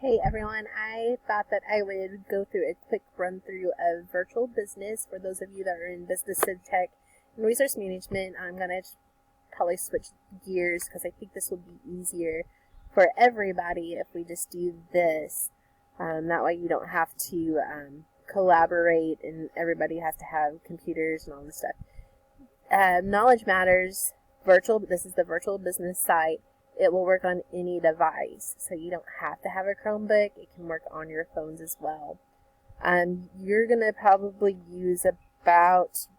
Hey everyone, I thought that I would go through a quick run through of virtual business for those of you that are in business and tech and resource management. I'm going to probably switch gears because I think this will be easier for everybody if we just do this. That way you don't have to collaborate and everybody has to have computers and all this stuff. Knowledge Matters this is the virtual business site. It will work on any device, so you don't have to have a Chromebook. It can work on your phones as well. You're going to probably use about,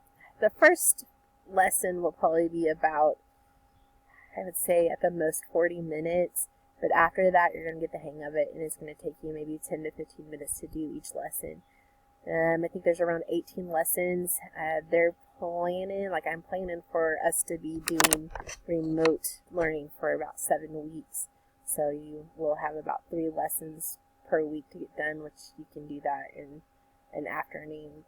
the first lesson will probably be about, I would say at the most 40 minutes, but after that you're going to get the hang of it, and it's going to take you maybe 10 to 15 minutes to do each lesson. I think there's around 18 lessons. I'm planning for us to be doing remote learning for about 7 weeks. So you will have about 3 lessons per week to get done, which you can do that in an afternoon.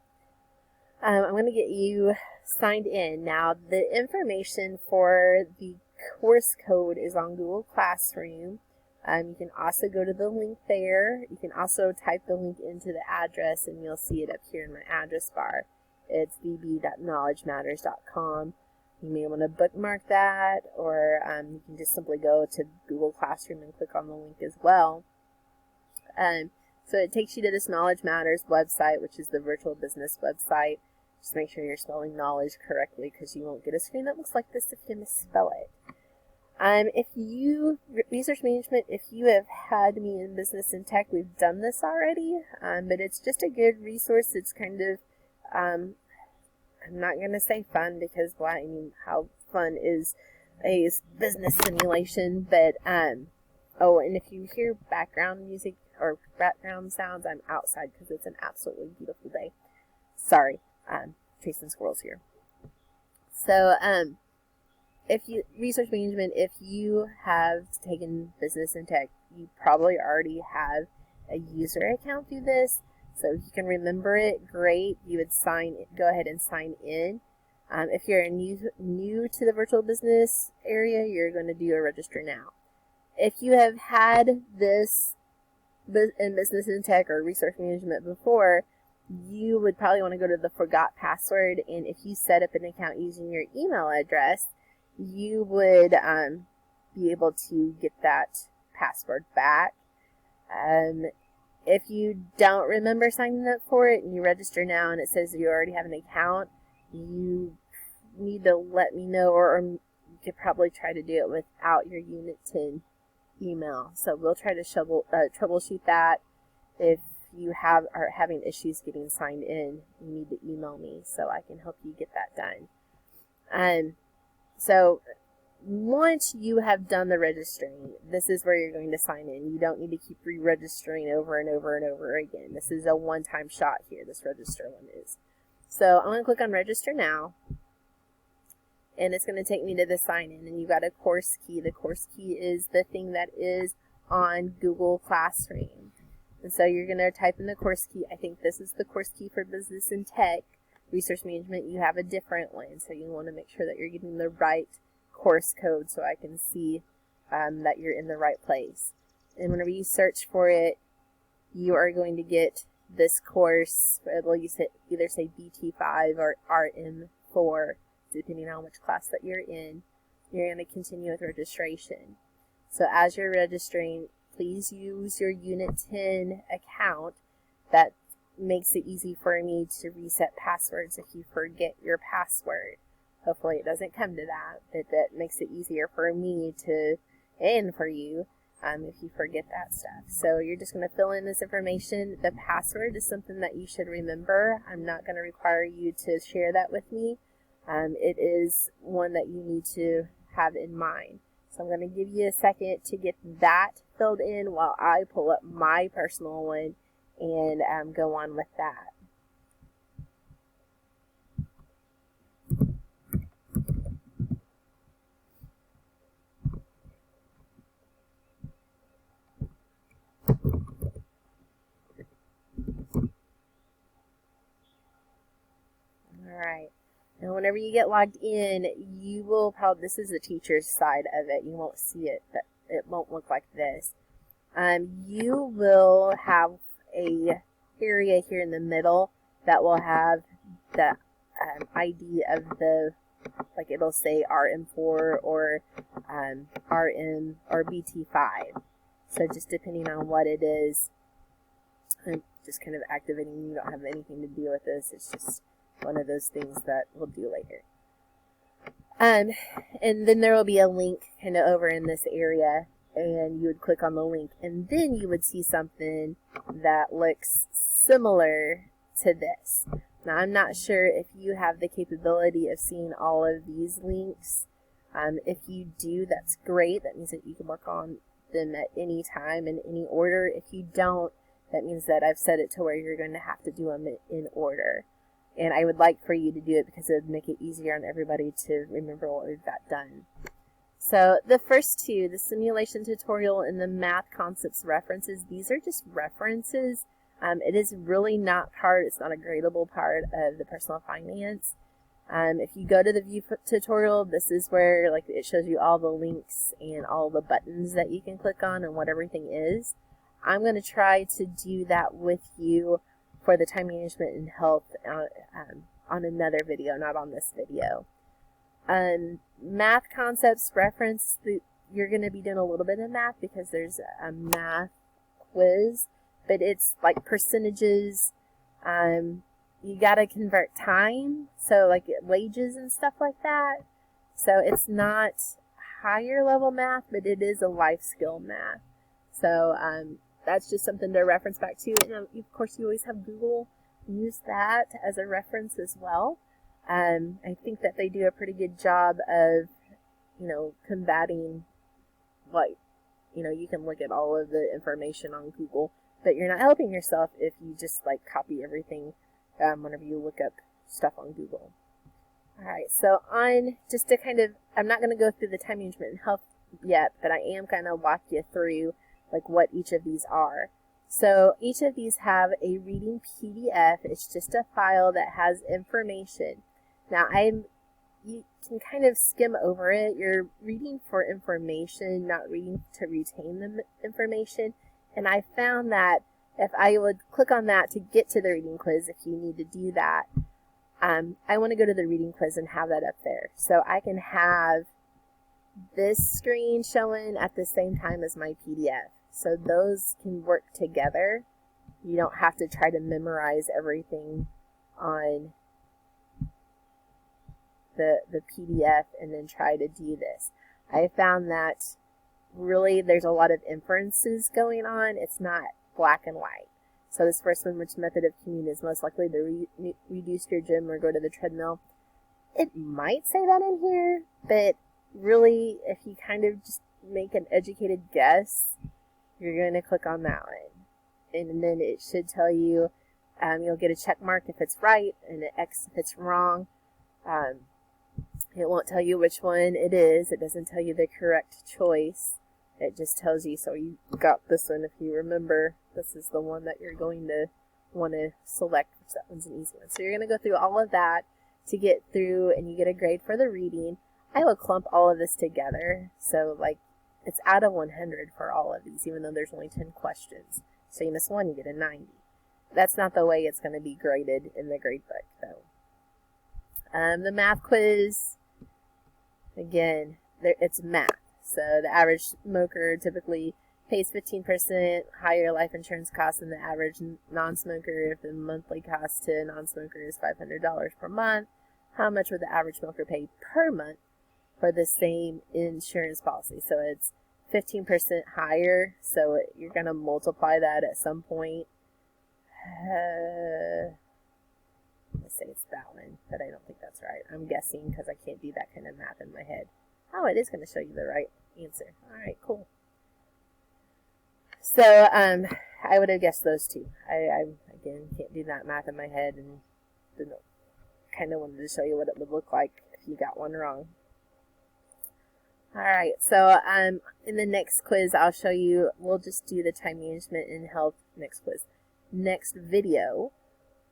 I'm going to get you signed in. Now, the information for the course code is on Google Classroom. You can also go to the link there. You can also type the link into the address, and you'll see it up here in my address bar. It's vb.knowledgematters.com. You may want to bookmark that, or you can just simply go to Google Classroom and click on the link as well. So it takes you to this Knowledge Matters website, which is the virtual business website. Just make sure you're spelling knowledge correctly, because you won't get a screen that looks like this if you misspell it. Research management, if you have had me in business and tech, we've done this already, but it's just a good resource. It's kind of, I'm not going to say fun, because, well, I mean, how fun is a business simulation, but, oh, and if you hear background music or background sounds, I'm outside because it's an absolutely beautiful day. Sorry, chasing squirrels here. So, research management, if you have taken business and tech, you probably already have a user account through this. So if you can remember it, great. You would go ahead and sign in. If you're new to the virtual business area, you're going to do a register now. If you have had this in business and tech or research management before, you would probably want to go to the forgot password. And if you set up an account using your email address, you would be able to get that password back. If you don't remember signing up for it and you register now and it says you already have an account, you need to let me know, or you could probably try to do it without your Unit 10 email. So we'll try to troubleshoot that. If you are having issues getting signed in, you need to email me so I can help you get that done. So once you have done the registering, this is where you're going to sign in. You don't need to keep re-registering over and over and over again. This is a one-time shot here, this register one is. So I'm going to click on register now, and it's going to take me to the sign in, and you've got a course key. The course key is the thing that is on Google Classroom. And so you're going to type in the course key. I think this is the course key for business and tech. Research management, you have a different one, so you want to make sure that you're getting the right course code so I can see that you're in the right place. And whenever you search for it, you are going to get this course. It will either say BT5 or RM4, depending on which class that you're in. You're going to continue with registration. So as you're registering, please use your Unit 10 account. That makes it easy for me to reset passwords if you forget your password. Hopefully it doesn't come to that, but that makes it easier for me and for you if you forget that stuff. So you're just going to fill in this information. The password is something that you should remember. I'm not going to require you to share that with me. It is one that you need to have in mind. So I'm going to give you a second to get that filled in while I pull up my personal one and go on with that. Alright, now whenever you get logged in, you will this is the teacher's side of it, you won't see it, but it won't look like this. you will have a area here in the middle that will have the ID of the, like it'll say RM4 or RM or BT5. So just depending on what it is, I'm just kind of activating. You don't have anything to do with this. It's just one of those things that we'll do later. And then there will be a link kind of over in this area, and you would click on the link, and then you would see something that looks similar to this. Now, I'm not sure if you have the capability of seeing all of these links. If you do, that's great. That means that you can work on them at any time in any order. If you don't, that means that I've set it to where you're going to have to do them in order. And I would like for you to do it because it would make it easier on everybody to remember what we've got done. So the first two, the simulation tutorial and the math concepts references, these are just references. It is really not part, it's not a gradable part of the personal finance. If you go to the view tutorial, this is where like it shows you all the links and all the buttons that you can click on and what everything is. I'm going to try to do that with you for the time management and health on another video, not on this video. Math concepts reference, you're going to be doing a little bit of math because there's a math quiz, but it's like percentages. You got to convert time, so like wages and stuff like that. So it's not higher level math, but it is a life skill math. So that's just something to reference back to. And of course, you always have Google. Use that as a reference as well. I think that they do a pretty good job of, combating, like, you can look at all of the information on Google, but you're not helping yourself if you just, like, copy everything whenever you look up stuff on Google. Alright, so just to kind of, I'm not going to go through the time management and health yet, but I am going to walk you through, like, what each of these are. So each of these have a reading PDF. It's just a file that has information. Now, you can kind of skim over it. You're reading for information, not reading to retain the information. And I found that if I would click on that to get to the reading quiz, if you need to do that, I want to go to the reading quiz and have that up there. So I can have this screen showing at the same time as my PDF. So those can work together. You don't have to try to memorize everything on the PDF and then try to do this. I found that really there's a lot of inferences going on. It's not black and white. So this first one, which method of commute is most likely to reduce your gym or go to the treadmill? It might say that in here, but really if you kind of just make an educated guess, you're going to click on that one. And then it should tell you, you'll get a check mark if it's right and an X if it's wrong. It won't tell you which one it is. It doesn't tell you the correct choice. It just tells you, so you got this one. If you remember, this is the one that you're going to want to select, which that one's an easy one. So you're going to go through all of that to get through, and you get a grade for the reading. I will clump all of this together. So, like, it's out of 100 for all of these, even though there's only 10 questions. So you miss one, you get a 90. That's not the way it's going to be graded in the grade book, though. The math quiz, again, it's math. So the average smoker typically pays 15% higher life insurance costs than the average non-smoker. If the monthly cost to a non-smoker is $500 per month, how much would the average smoker pay per month for the same insurance policy? So it's 15% higher, so you're going to multiply that at some point. Let's say it's that one, but I don't think that's right. I'm guessing because I can't do that kind of math in my head. Oh, it is going to show you the right answer. All right, cool. So I would have guessed those two. I again, can't do that math in my head, and kind of wanted to show you what it would look like if you got one wrong. All right, so in the next quiz, I'll show you, we'll just do the time management and health next quiz. Next video,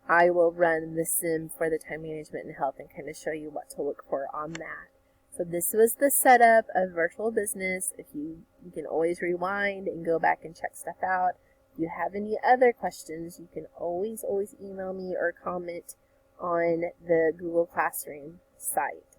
I will run the sim for the time management and health and kind of show you what to look for on that. So this was the setup of Virtual Business. If you can always rewind and go back and check stuff out. If you have any other questions, you can always email me or comment on the Google Classroom site.